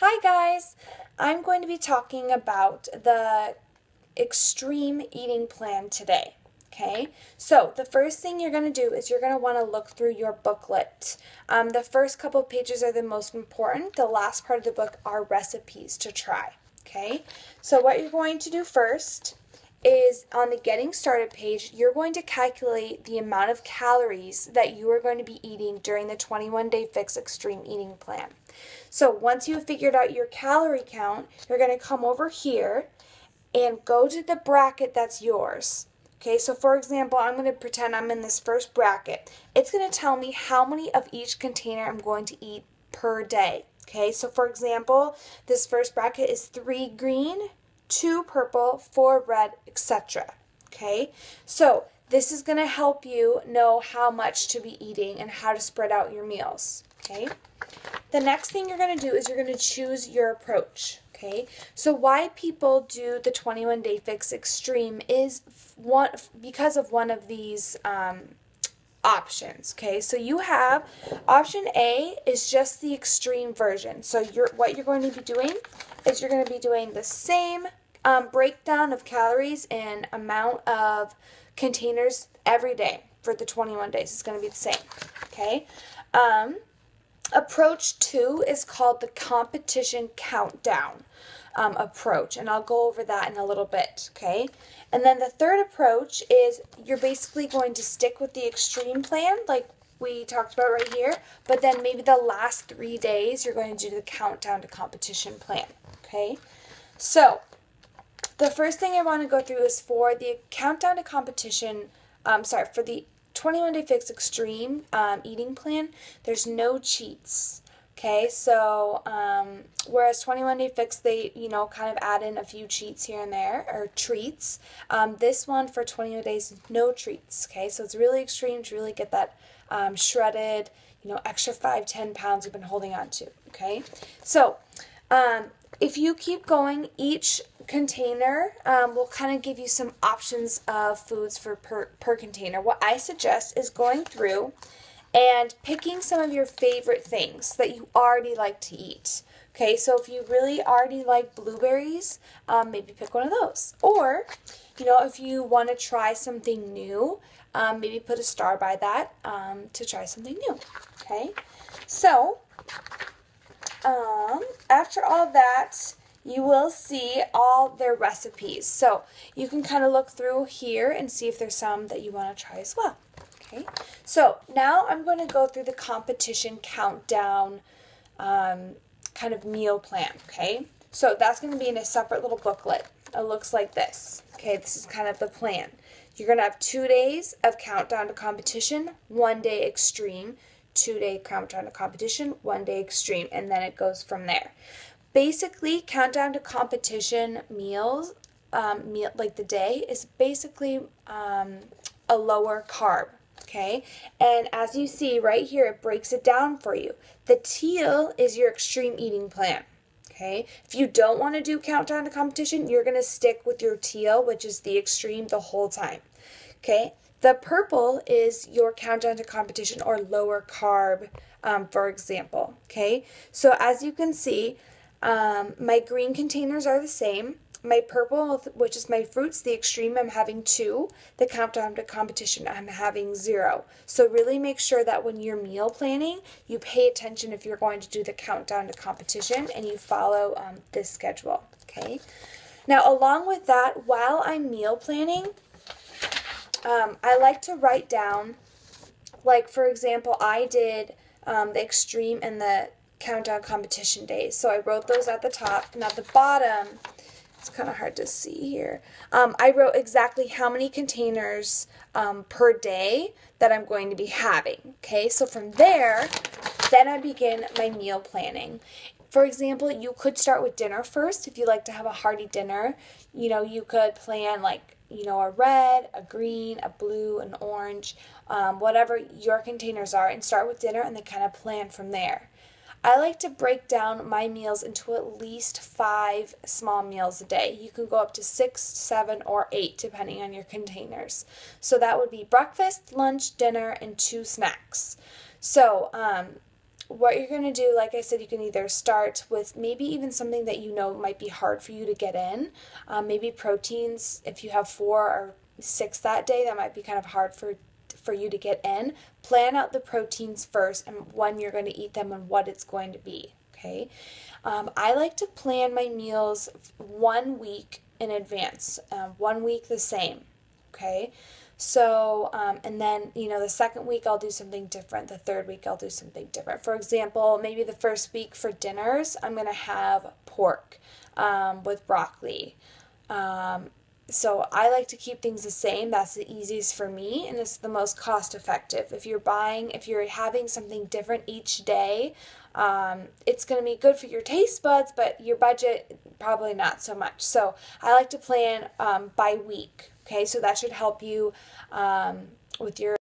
Hi guys! I'm going to be talking about the extreme eating plan today. Okay, so the first thing you're going to do is you're going to want to look through your booklet. The first couple of pages are the most important. The last part of the book are recipes to try. Okay, so what you're going to do first is on the getting started page, you're going to calculate the amount of calories that you are going to be eating during the 21-day fix extreme eating plan. So once you've figured out your calorie count, you're going to come over here and go to the bracket that's yours. Okay, so for example, I'm going to pretend I'm in this first bracket. It's going to tell me how many of each container I'm going to eat per day. Okay, so for example, this first bracket is 3 green, 2 purple, 4 red, etc. Okay, so this is going to help you know how much to be eating and how to spread out your meals. Okay, the next thing you're going to do is you're going to choose your approach. Okay, so why people do the 21-day fix extreme is because of one of these options. Okay, so you have option A is just the extreme version. So what you're going to be doing is you're going to be doing the same breakdown of calories and amount of containers every day for the 21 days. It's going to be the same. Okay. Approach 2 is called the competition countdown approach, and I'll go over that in a little bit, okay? And then the third approach is you're basically going to stick with the extreme plan, like we talked about right here, but then maybe the last 3 days you're going to do the countdown to competition plan, okay? So the first thing I want to go through is for the countdown to competition, for the 21-day fix extreme eating plan, there's no cheats. Okay, so whereas 21-day fix, they, kind of add in a few cheats here and there, or treats. This one for 21 days, no treats. Okay, so it's really extreme to really get that shredded, extra 5-10 pounds you've been holding on to. Okay, so if you keep going, each container will kind of give you some options of foods for per container. What I suggest is going through and picking some of your favorite things that you already like to eat. Okay, so if you really already like blueberries, maybe pick one of those. Or, if you want to try something new, maybe put a star by that to try something new. Okay, so after all that, you will see all their recipes. So you can kind of look through here and see if there's some that you want to try as well. Okay, so now I'm going to go through the competition countdown kind of meal plan, okay? So that's going to be in a separate little booklet. It looks like this. Okay, this is kind of the plan. You're going to have 2 days of countdown to competition, 1 day extreme, 2-day countdown to competition, 1 day extreme, and then it goes from there. Basically, countdown to competition meals, like the day, is basically a lower carb. Okay, and as you see right here, it breaks it down for you. The teal is your extreme eating plan. Okay, if you don't want to do countdown to competition, you're going to stick with your teal, which is the extreme the whole time. Okay, the purple is your countdown to competition or lower carb, for example. Okay, so as you can see, my green containers are the same. My purple, which is my fruits, the extreme, I'm having 2. The countdown to competition, I'm having 0. So really make sure that when you're meal planning, you pay attention if you're going to do the countdown to competition and you follow this schedule, okay? Now, along with that, while I'm meal planning, I like to write down, like, for example, I did the extreme and the countdown competition days. So I wrote those at the top, and at the bottom, it's kind of hard to see here. I wrote exactly how many containers per day that I'm going to be having. Okay, so from there, then I begin my meal planning. For example, you could start with dinner first if you like to have a hearty dinner. You could plan like, a red, a green, a blue, an orange, whatever your containers are, and start with dinner and then kind of plan from there. I like to break down my meals into at least 5 small meals a day. You can go up to 6, 7, or 8 depending on your containers. So that would be breakfast, lunch, dinner, and 2 snacks. So what you're going to do, like I said, you can either start with maybe even something that you know might be hard for you to get in. Maybe proteins, if you have 4 or 6 that day, that might be kind of hard for you to get in. Plan out the proteins first and when you're going to eat them and what it's going to be. Okay. I like to plan my meals 1 week in advance, 1 week the same. Okay. So, and then, the second week I'll do something different. The third week I'll do something different. For example, maybe the first week for dinners, I'm going to have pork with broccoli. So I like to keep things the same. That's the easiest for me, and it's the most cost effective. If you're having something different each day, it's going to be good for your taste buds, but your budget probably not so much. So I like to plan by week. Okay, so that should help you with your